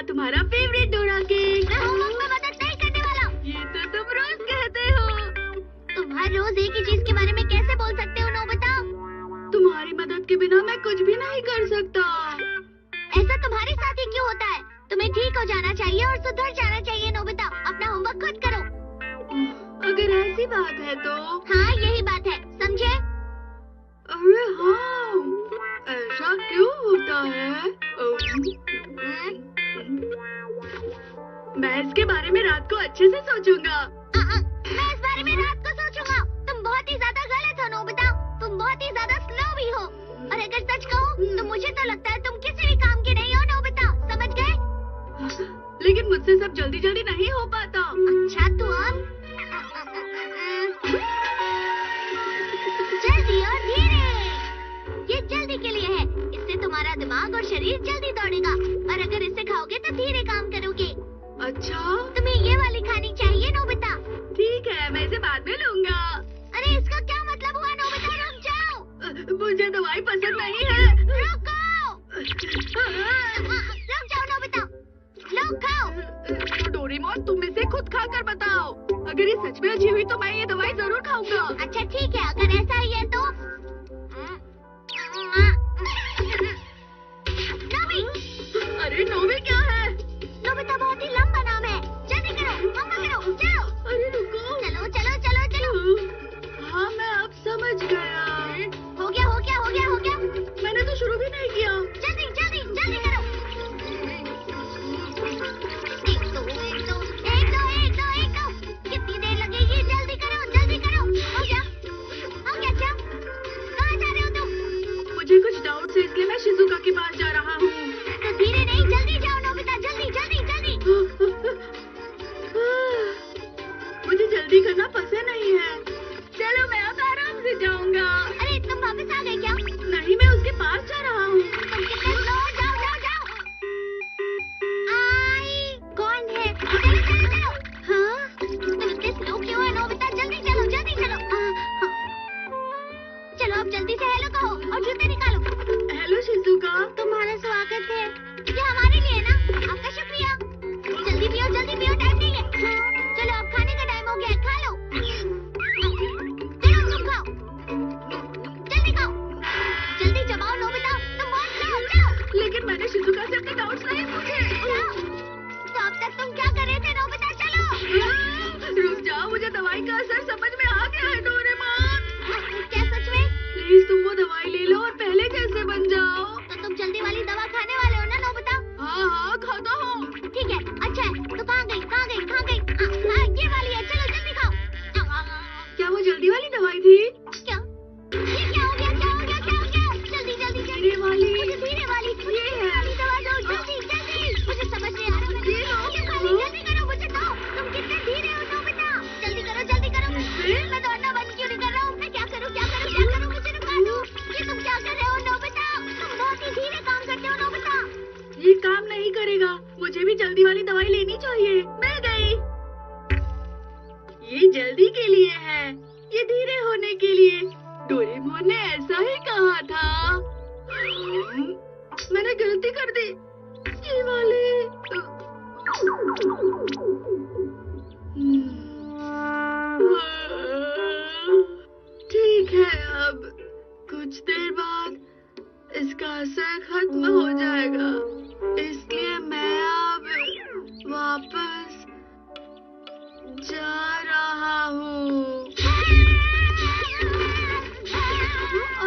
तुम्हारा favourite Dora cake. मैं homework में मदद नहीं करने वाला। ये तो तुम रोज कहते हो। तुम हर रोज एक ही चीज के बारे में कैसे बोल सकते हो नोबिता? तुम्हारी मदद के बिना मैं कुछ भी नहीं कर सकता। ऐसा तुम्हारे साथ ही क्यों होता है? तुम्हें ठीक हो जाना चाहिए और सुधर जाना चाहिए नोबिता। अपना होमवर्क खुद करो। अगर ऐसी बात है तो। हाँ यही बात है, समझे? अरे हाँ, ऐसा क्यों होता है? मैं इसके बारे में रात को अच्छे से सोचूंगा। मैं इस बारे में रात को सोचूंगा। तुम बहुत ही ज्यादा गलत हो नोबिता। तुम बहुत ही ज्यादा स्लो भी हो। और अगर सच कहूँ तो मुझे तो लगता है तुम किसी भी काम के नहीं हो नोबिता, समझ गए? लेकिन मुझसे सब जल्दी जल्दी नहीं हो पाता। अच्छा तो अब जल्दी और धीरे। ये जल्दी के लिए है। इससे तुम्हारा दिमाग और शरीर जल्दी दौड़ेगा। और अगर इसे खाओगे तो धीरे काम करोगे। अच्छा, तुम्हें ये वाली खानी चाहिए नोबिता। ठीक है, मैं इसे बाद में लूंगा। अरे इसका क्या मतलब हुआ नोबिता? रुक जाओ। मुझे दवाई पसंद नहीं है। रुको। रुक जाओ नोबिता। लो खाओ। डोरेमोन, तुम इसे खुद खाकर बताओ। अगर ये सच में अच्छी हुई तो मैं ये दवाई जरूर खाऊंगा। अच्छा ठीक है, अगर ऐसा ही है तो नोबी। अरे नोबी क्या है? नोबिता बहुत ही लंबा नाम है। जल्दी करो, मम्मा करो, चलो। अरे रुको। चलो चलो चलो चलो। हाँ, मैं अब समझ गया। हो गया हो गया हो गया हो गया। मैंने तो शुरू भी नहीं किया। जल्दी जल्दी जल्दी करो। एक दो एक दो एक दो एक दो एक दो। कितनी देर लगेगी? जल्दी करो जल्दी करो। हो गया अच्छा। कहाँ जा रहे हो तुम? मुझे कुछ डाउट है, इसलिए मैं शिजुका के पास जा रहा हूँ। तो धीरे नहीं, जल्दी जाओ नोबिता, जल्दी जल्दी जल्दी। मुझे जल्दी करना पसंद नहीं है। चलो मैं अब आराम से जाऊंगा। अरे तुम वापस आ गए क्या? नहीं, मैं उसके पास जा रहा हूँ। तुम कितने स्लो हो? जाओ जाओ जाओ। आई कौन है? चलो चलो चलो। हाँ तुम इतने स्लो क्यों है नोबिता? जल्दी चलो जल्दी चलो। चलो अब जल्दी से हेलो कहो और जूते निकालो। Hello Shizuka. तुम्हारा स्वागत है। ये हमारे लिए ना, आपका शुक्रिया। जल्दी पियो टाइम नहीं है। चलो अब खाने का टाइम हो गया है, खा लो। चलो तुम खाओ, जल्दी खाओ, जल्दी चबाओ नोबिता, तुम बहुत स्लो हो। चलो। लेकिन मैंने शिजुका से अपने डाउट्स नहीं पूछे। तो अब तक तुम क्या कर रहे थे नोबिता? चलो। रुक जाओ, मुझे दवाई का असर समझ में आ गया है डोरेमोन। क्या सच में? प्लीज तुम वो दवाई ले लो और पहले जैसे बन जाओ। तो तुम जल्दी वाली दवा खाने वाले हो ना नोबिता? हाँ हाँ, खाता हूँ। ठीक है, अच्छा है। तो कहाँ गई ये वाली है, चलो जल्दी खाओ। क्या वो जल्दी वाली दवाई थी? क्या? ये क्या हो गया? जल्दी जल्दी जल्दी। धीरे वाली। मुझे धीरे वाली दवा दो, जल्दी जल्दी। मुझे समझ नहीं आ रहा। जल्दी करो, मुझे दो। तुम कितने धीरे हो नोबिता? जल्दी करो। मैं दौड़ना बंद क्यों नहीं कर रहा हूँ? मैं क्या करूँ? मुझे रुका दो। ये तुम क्या कर रहे हो नोबिता? तुम बहुत ही धीरे काम करते हो नोबिता। ये काम नहीं करेगा। मुझे भी जल्दी वाली दवाई लेनी चाहिए। मिल गई। ये जल्दी के लिए है, ये धीरे होने के लिए। डोरेमोन ने ऐसा ही कहा था। मैंने गलती कर दी। ये वाली। ठीक है, अब कुछ देर बाद इसका असर खत्म हो जाएगा। इसलिए मैं अब वापस जा रहा हूँ।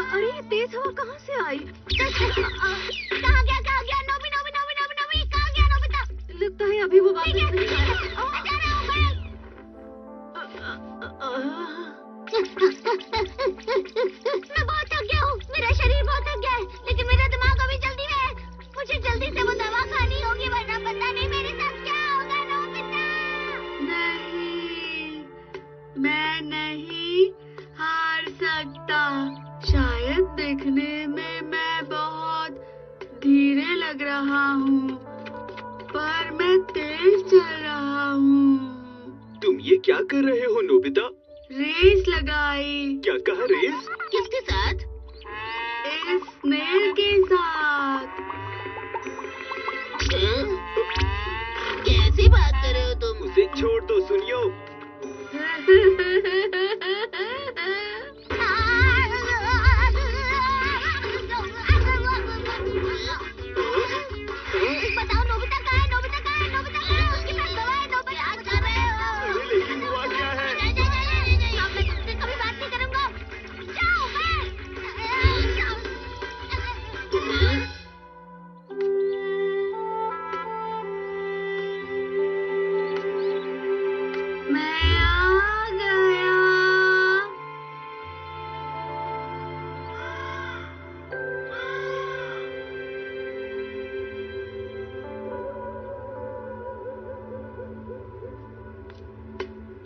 अरे ये तेज हवा कहाँ से आई? कहाँ गया नोबी? कहाँ गया नोबिता? लगता है अभी वो वापस नहीं आया। मैं जा रहा हूँ, बाय। मैं बहुत थक गया हूँ, मेरा शरीर बहुत थक गया है, लेकिन मेरा दिमाग अभी जल्दी में है। मुझे जल्दी से वो दवा खानी होगी, वरना पता नहीं मेरे साथ क्या होगा नोबिता। नहीं, मैं नहीं हार सकता। शायद दिखने में मैं बहुत धीरे लग रहा हूँ, पर मैं तेज चल रहा हूँ। तुम ये क्या कर रहे हो नोबिता? रेस लगाई। क्या कहा रेस? किसके साथ? इस स्नेल के साथ। सी बात कर रहे हो तुम? उसे छोड़ दो, सुनियो। बताओ नोबिता कहाँ है? नोबिता कहाँ है? नोबिता कहाँ है? उसके पास दवा है। नोबिता क्या कर रहे हो? अरे लेकिन हुआ क्या है? अब मैं तुमसे कभी बात नहीं करूँगा। जाओ मैं आ गया।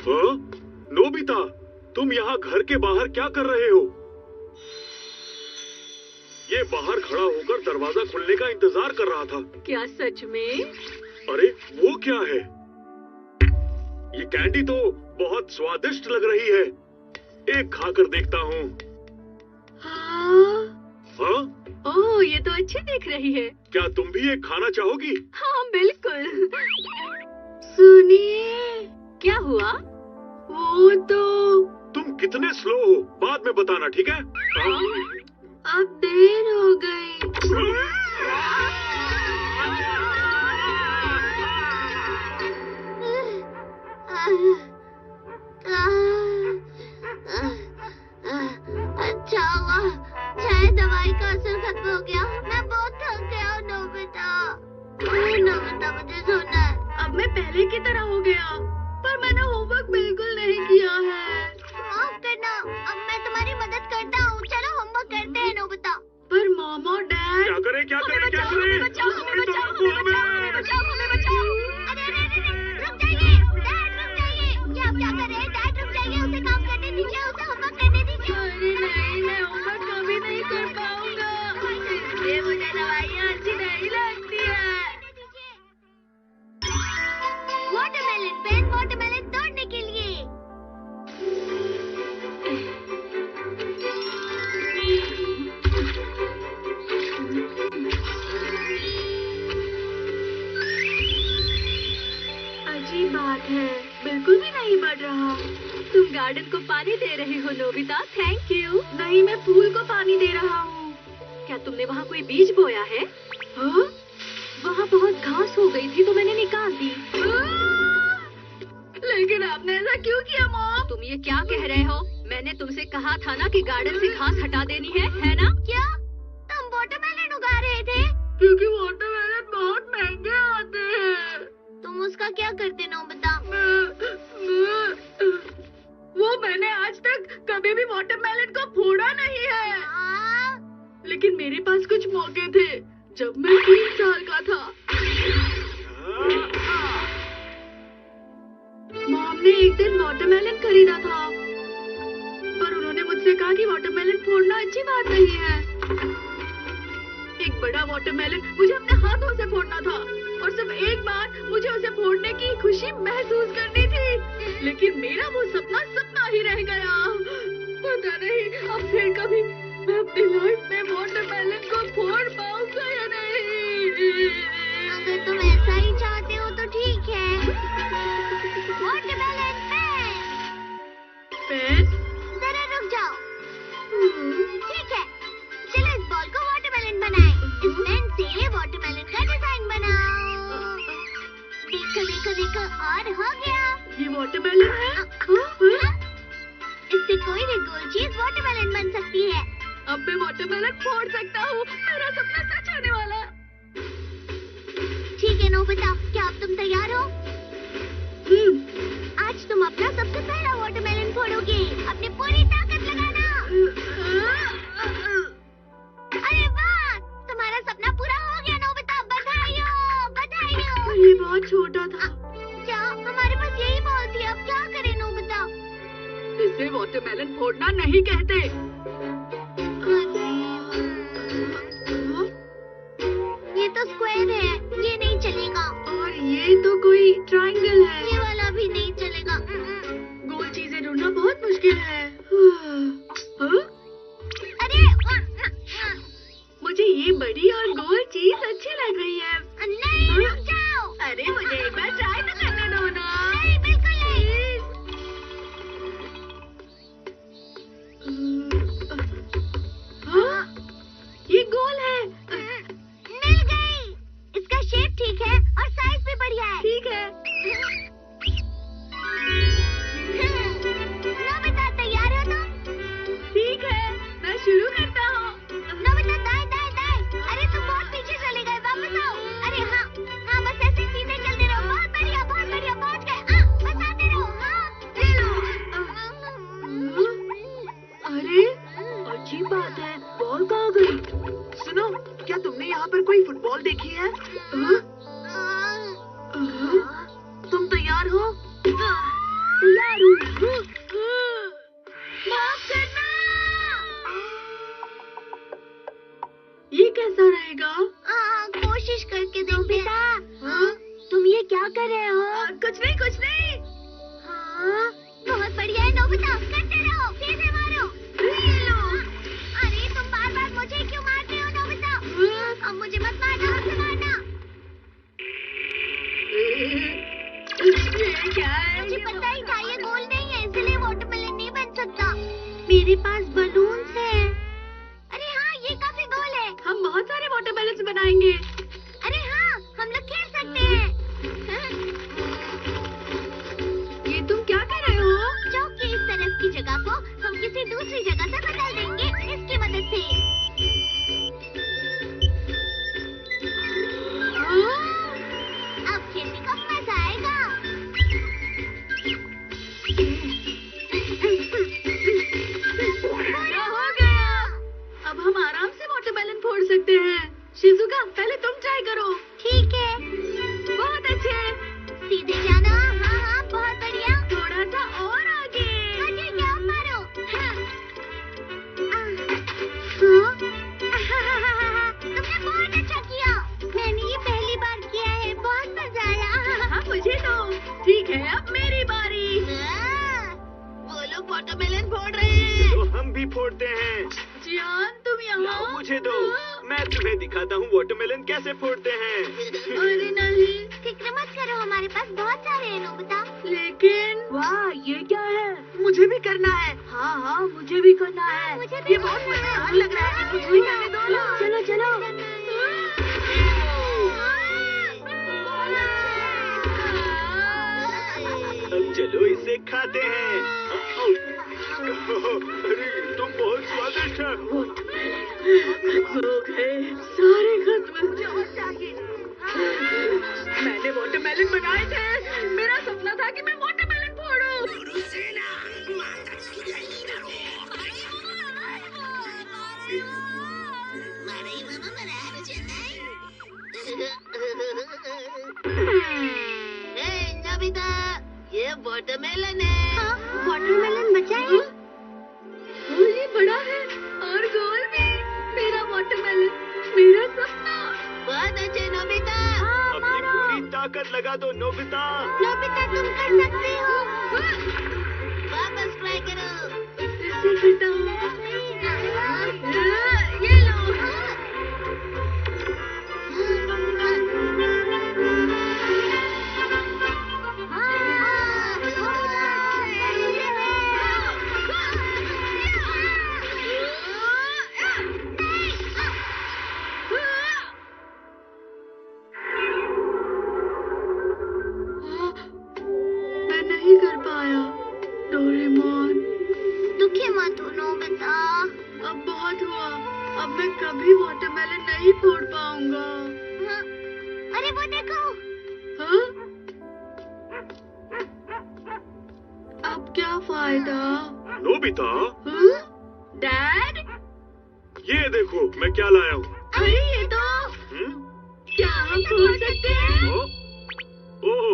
हाँ? नोबिता, तुम यहाँ घर के बाहर क्या कर रहे हो? ये बाहर खड़ा होकर दरवाजा खुलने का इंतजार कर रहा था। क्या सच में? अरे वो क्या है? ये कैंडी तो बहुत स्वादिष्ट लग रही है। एक खाकर देखता हूँ। हाँ? हाँ? ओह, ये तो अच्छी दिख रही है। क्या तुम भी एक खाना चाहोगी? हाँ बिल्कुल। सुनिए। क्या हुआ? वो तो तुम कितने स्लो हो, बाद में बताना, ठीक है? अब देर हो गई। अच्छा हुआ, शायद दवाई का असर खत्म हो गया। मैं बहुत थक गया हूँ नोबिता। नोबिता मुझे सोना है। अब मैं पहले की तरह हो गया, पर मैंने होमवर्क बिल्कुल नहीं किया है। माफ करना, अब मैं तुम्हारी मदद करता हूँ। चलो होमवर्क करते हैं नोबिता। पर मॉम और डैड। क्या करें, क्या करें, क्या करें? हमें बचाओ, हमें बचाओ, हमें बचाओ, हमें बचाओ, हमें बचाओ। अरे अरे अरे, रुक जाइए डैड, रुक जाइए। ये आप क्या कर रहे हैं डैड? रुक जाइए, उसे काम करने दीजिए, उसे होमवर्क करने दीजिए। अरे नहीं, मैं होमवर्क कभी नहीं कर पाऊंगा, इसलिए मुझे दवाइयाँ अच्छी नहीं लगती है। वाटरमेलन पेन, वाटरमेलन तोड़ने के लिए। अजीब बात है, बिल्कुल भी नहीं बढ़ रहा। तुम गार्डन को पानी दे रहे हो नोबिता, थैंक यू। नहीं, मैं फूल को पानी दे रहा हूँ। क्या तुमने वहाँ कोई बीज बोया है? हाँ? वहाँ बहुत घास हो गई थी तो मैंने निकाल दी। लेकिन आपने ऐसा क्यों किया मॉम? तुम ये क्या कह रहे हो? मैंने तुमसे कहा था ना कि गार्डन से घास हटा देनी है ना? क्या तुम वाटरमेलन उगा रहे थे? क्योंकि वाटरमेलन बहुत महंगे आते हैं। तुम उसका क्या करते नोबिता? वो मैंने आज तक कभी भी वाटरमेलन को फोड़ा नहीं है। लेकिन मेरे पास कुछ मौके थे जब मैं 3 साल का था। मॉम ने एक दिन वाटरमेलन खरीदा था, पर उन्होंने मुझसे कहा कि वाटरमेलन फोड़ना अच्छी बात नहीं है। एक बड़ा वाटरमेलन मुझे अपने हाथों से फोड़ना था और सिर्फ एक बार मुझे उसे फोड़ने की खुशी महसूस करनी थी। लेकिन मेरा वो सपना ही रह गया। पता नहीं अब फिर कभी मैं अपनी लाइफ में वाटरमेलन को फोड़ पाऊंगा या नहीं। अगर तुम ऐसा ही चाहते हो तो ठीक है। Watermelon pen? जरा रुक जाओ। ठीक है, चलो इस बॉल को वाटरमेलन बनाएं। इस पेन से वाटरमेलन का डिजाइन बनाओ। देखो देखो देखो, और हो गया। ये वाटरमेलन है? इससे कोई भी गोल चीज वाटरमेलन बन सकती है। अब मैं वाटरमेलन फोड़ सकता हूँ। मेरा सपना सच होने वाला है। ठीक है नोबिता, क्या अब तुम तैयार हो? आज तुम अपना सबसे पहला वाटरमेलन फोड़ोगे। अपनी पूरी ताकत लगाना। अरे वाह, तुम्हारा सपना पूरा हो गया नोबिता। बधाई हो, बधाई हो। ये बहुत छोटा था। क्या हमारे पास यही बॉल थी? अब क्या करें नोबिता? इसे वाटरमेलन फोड़ना नहीं कहते। ये तो स्क्वायर है, ये नहीं चलेगा। और ये तो कोई ट्रायंगल है। ये वाला भी नहीं चलेगा। गोल चीजें ढूंढना बहुत मुश्किल है। हाँ? अरे मुझे ये बड़ी और गोल चीज अच्छी लग रही है। नहीं, रुक जाओ। अरे मुझे एक बार ट्राई मेरे पास बलून्स हैं। अरे हाँ, ये काफी गोल है। हम बहुत सारे वाटरमेलन्स बनाएंगे। अरे हाँ, हम लोग खेल सकते हैं। ये तुम क्या कर रहे हो? चौक की इस तरफ की जगह को हम किसी दूसरी जगह से बदल देंगे इसकी मदद से। अब खेलने का मजा आएगा। क्या हो गया? अब हम आराम से वाटरमेलन फोड़ सकते हैं। शिजुका, पहले तुम ट्राई करो। ठीक है। बहुत अच्छे। सीधे जाना। हाँ हाँ, बहुत बढ़िया। थोड़ा सा और आगे। आगे क्या, मारो। तुमने बहुत अच्छा किया। मैंने ये पहली बार किया है, बहुत मजा आया। हाँ, मुझे तो। ठीक है, अब मेरी बारी। वो लोग वाटरमेलन फोड़ रहे हैं। तो हम भी फोड़ते हैं। जियान, तुम लाओ, यहाँ। मुझे दो। मैं तुम्हें दिखाता हूँ वाटरमेलन कैसे फोड़ते हैं। अरे नहीं। फिक्र मत करो, हमारे पास बहुत सारे हैं नोबिता। लेकिन वाह, ये क्या है? मुझे भी करना है। हाँ हाँ, मुझे भी करना है। मुझे भी ये बहुत मजेदार लग रहा है। मुझे भी करने दो ना। चलो चलो। अब चलो इसे खाते हैं। अरे तुम बहुत स्वादिष्ट है। हो गए सारे खत्म। चाहिए। मैंने वाटरमेलन बनाए थे। मेरा सपना था कि मैं वाटरमेलन फोड़ूं। नोबिता, ये वाटरमेलन है। हाँ, वाटरमेलन बचा है। ये बड़ा है और गोल भी। मेरा वाटरमेलन, मेरा सपना। बहुत अच्छे नोबिता। अपनी पूरी ताकत लगा दो नोबिता। नोबिता, तुम कर सकते हो। वापस ट्राई करो। इसे करता हूँ। ये लो। मैं नहीं कर पाया। डोरेमोन, दुखी मत हो नोबिता। अब बहुत हुआ। अब मैं कभी वाटरमेलन नहीं फोड़ पाऊंगा। हाँ, अरे वो देखो। हाँ? अब क्या फायदा? नोबिता, हाँ? डैड, ये देखो मैं क्या लाया हूँ। अरे ये तो क्या हम फोड़ सकते हैं? ओह,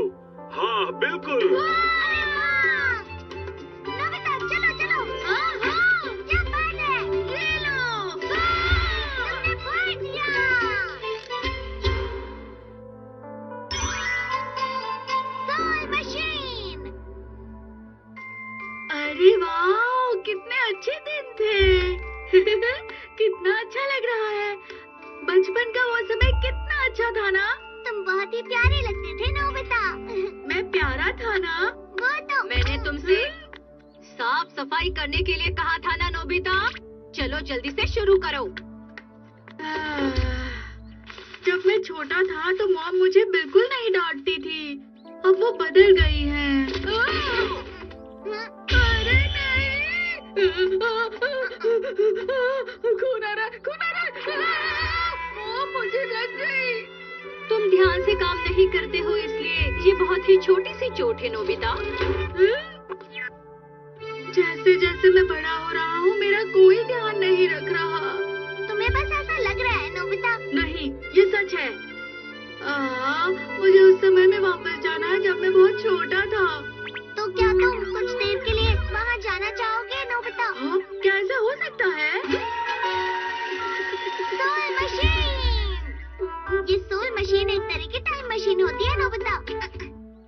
हाँ बिल्कुल। अरे वाह! नोबिता, चलो चलो। हाँ हाँ, क्या बात है? ये लो। तुमने फोड़ दिया। Soul machine. अरे वाह, कितने अच्छे दिन थे। कितना अच्छा लग रहा है। बचपन का वो समय कितना अच्छा था ना। तुम बहुत ही प्यारे लगते थे नोबिता। मैं प्यारा था ना। वो तो मैंने तुमसे साफ सफाई करने के लिए कहा था ना नोबिता। चलो जल्दी से शुरू करो। जब मैं छोटा था तो मॉम मुझे बिल्कुल नहीं डांटती थी। अब वो बदल गई हैं। अरे नहीं, खून आ रहा है, खून आ रहा है। मॉम, मुझे लग गई। तुम ध्यान से काम नहीं करते हो, इसलिए ये बहुत ही छोटी सी चोट है नोबिता। जैसे जैसे मैं बड़ा हो रहा हूँ, मेरा कोई ध्यान नहीं रख रहा। तुम्हें बस ऐसा लग रहा है नोबिता। नहीं, ये सच है। मुझे उस समय में वापस जाना है जब मैं बहुत छोटा था। तो क्या तुम कुछ देर के लिए वहाँ जाना चाहोगे नोबिता? क्या ऐसा हो सकता है? Soul machine. ये सोल मशीन एक तरह की टाइम मशीन होती है नोबिता।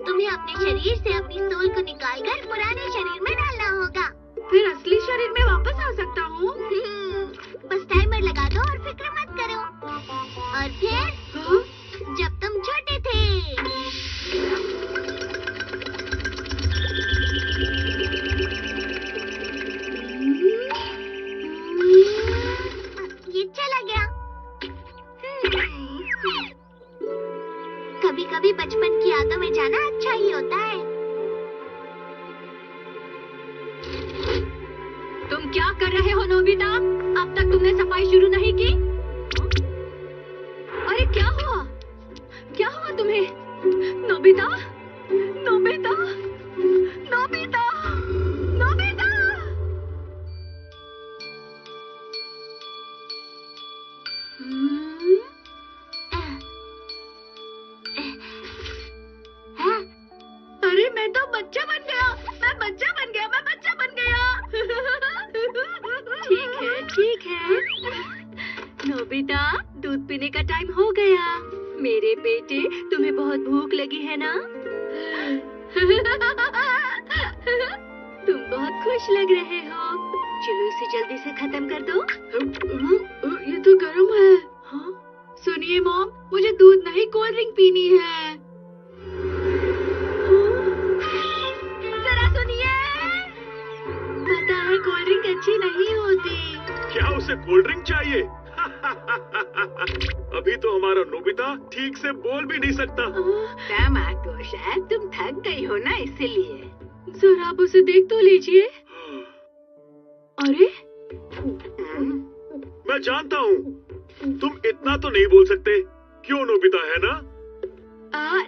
तुम्हें अपने शरीर से अपनी सोल को निकालकर पुराने शरीर में डालना होगा। फिर असली शरीर में वापस आ सकता हूँ? बस टाइमर लगा दो और फिक्र मत करो। और फिर जब तुम छोटे थे। क्या कर रहे हो नोबिता? अब तक तुमने सफाई शुरू नहीं की? अरे क्या हुआ? क्या हुआ तुम्हें? नोबिता? नोबिता? नोबिता? नोबिता? अरे मैं तो बच्चा बन गया। मैं बच्चा बन गया। मैं बच्चा बन गया। ठीक है। नोबिता, दूध पीने का टाइम हो गया। मेरे बेटे, तुम्हें बहुत भूख लगी है ना? तुम बहुत खुश लग रहे हो। चलो इसे जल्दी से खत्म कर दो। ये तो गर्म है। हाँ? सुनिए मॉम, मुझे दूध नहीं कोल्ड ड्रिंक पीनी है। जरा सुनिए। पता है कोल्ड ड्रिंक अच्छी नहीं होती। क्या उसे कोल्ड ड्रिंक चाहिए? अभी तो हमारा नोबिता ठीक से बोल भी नहीं सकता। टमाटो, शायद तुम थक गई हो ना, इसीलिए। जरा आप उसे देख तो लीजिए। अरे मैं जानता हूँ, तुम इतना तो नहीं बोल सकते। क्यों नोबिता, है ना?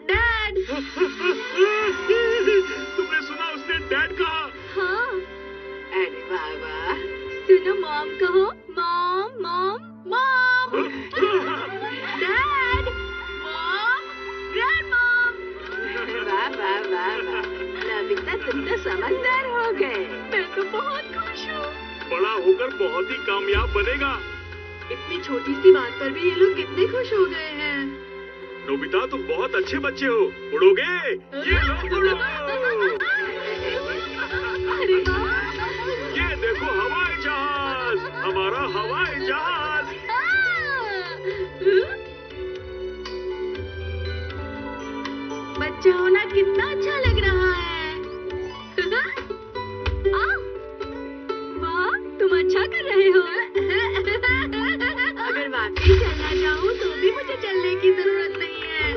डैड। तुमने सुना उसने डैड कहा? हाँ। अरे बाबा, सुनो मॉम कहो। Mom mom mom. Dad, mom, grand mom. वाह वाह वाह वाह, नोबिता तुम तो समझदार हो गए। मैं तो बहुत खुश हूँ। बड़ा होकर बहुत ही कामयाब बनेगा। इतनी छोटी सी बात पर भी ये लोग कितने खुश हो गए हैं। नोबिता तुम बहुत अच्छे बच्चे हो। उड़ोगे? ये लो उड़ो। अरे वाह। ये देखो हवाई जहाज, हमारा हवाई जहाज। बच्चा होना कितना अच्छा लग रहा है। वाह, तुम अच्छा कर रहे हो। अगर वाकई चलना चाहूँ तो भी मुझे चलने की जरूरत नहीं है।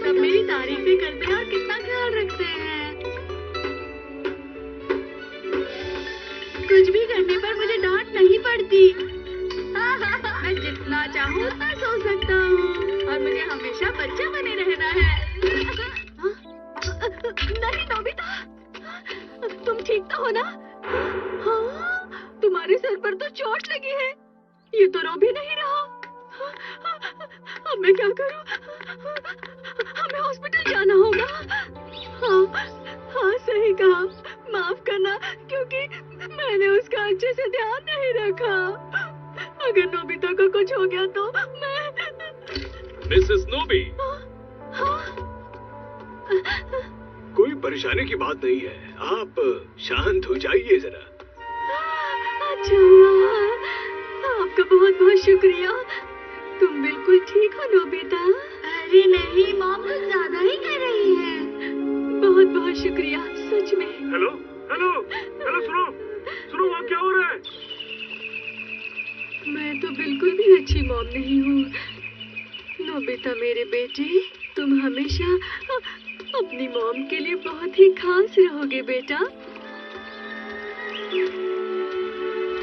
सब मेरी तारीफें करते हैं और कितना ख्याल रखते हैं। कुछ भी करने पर मुझे डांट नहीं पड़ती। मैं जितना चाहूँ उतना सो सकता हूँ और मुझे हमेशा बच्चा बने रहना है। नहीं नोबिता, तुम ठीक तो हो ना? हाँ, तुम्हारे सर पर तो चोट लगी है। ये तो रो भी नहीं रहा। अब मैं क्या करूं? हमें हॉस्पिटल जाना होगा। हाँ सही कहा। माफ करना, क्योंकि मैंने उसका अच्छे से ध्यान नहीं रखा। अगर नोबिता को कुछ हो गया तो मैं। मिसेस नोबी, हाँ? कोई परेशानी की बात नहीं है। आप शांत हो जाइए जरा। अच्छा हुआ। आपका बहुत बहुत शुक्रिया। तुम बिल्कुल ठीक हो नोबिता। अरे नहीं मॉम, कुछ ज्यादा ही कर रही है। बहुत बहुत शुक्रिया, सच में। हेलो हेलो हेलो, सुनो सुनो, वहाँ क्या हो रहा है? मैं तो बिल्कुल भी अच्छी मॉम नहीं हूँ। नोबिता मेरे बेटे, तुम हमेशा अपनी मॉम के लिए बहुत ही खास रहोगे बेटा।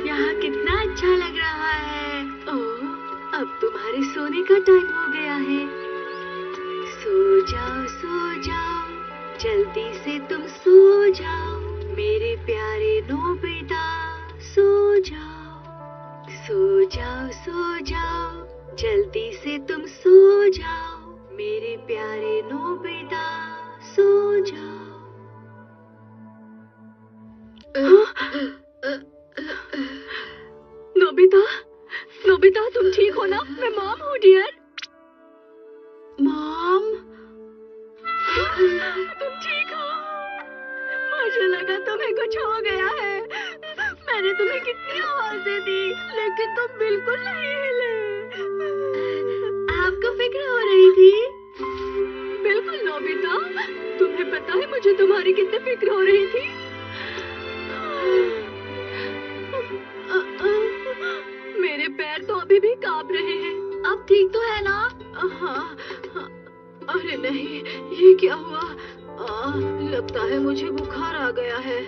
यहाँ कितना अच्छा लग रहा है। ओह, अब तुम्हारे सोने का टाइम हो गया है। सो जाओ, जल्दी से तुम सो जाओ मेरे प्यारे नोबिता। सो जाओ, जल्दी से तुम सो जाओ मेरे प्यारे नोबिता। सो जाओ। नोबिता तुम ठीक हो ना? मैं मॉम हूँ डियर। मॉम, तुम ठीक हो? मुझे लगा तुम्हें कुछ हो गया है। मैंने तुम्हें कितनी आवाजें दी, लेकिन तुम बिल्कुल नहीं हिले। आपको फिक्र हो रही थी? बिल्कुल नोबिता, तुम्हें पता है मुझे तुम्हारी कितनी फिक्र हो रही थी। मेरे पैर तो अभी भी कांप रहे हैं। अब ठीक तो है ना? हाँ। अरे नहीं, ये क्या हुआ? लगता है मुझे बुखार आ गया है।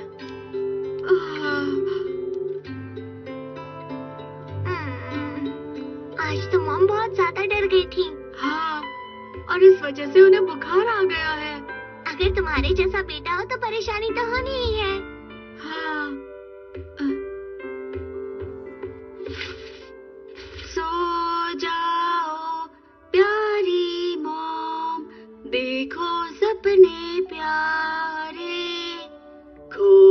और इस वजह से उन्हें बुखार आ गया है। अगर तुम्हारे जैसा बेटा हो तो परेशानी तो होनी ही है। हाँ। सो जाओ प्यारी मॉम, देखो सपने प्यारे, खो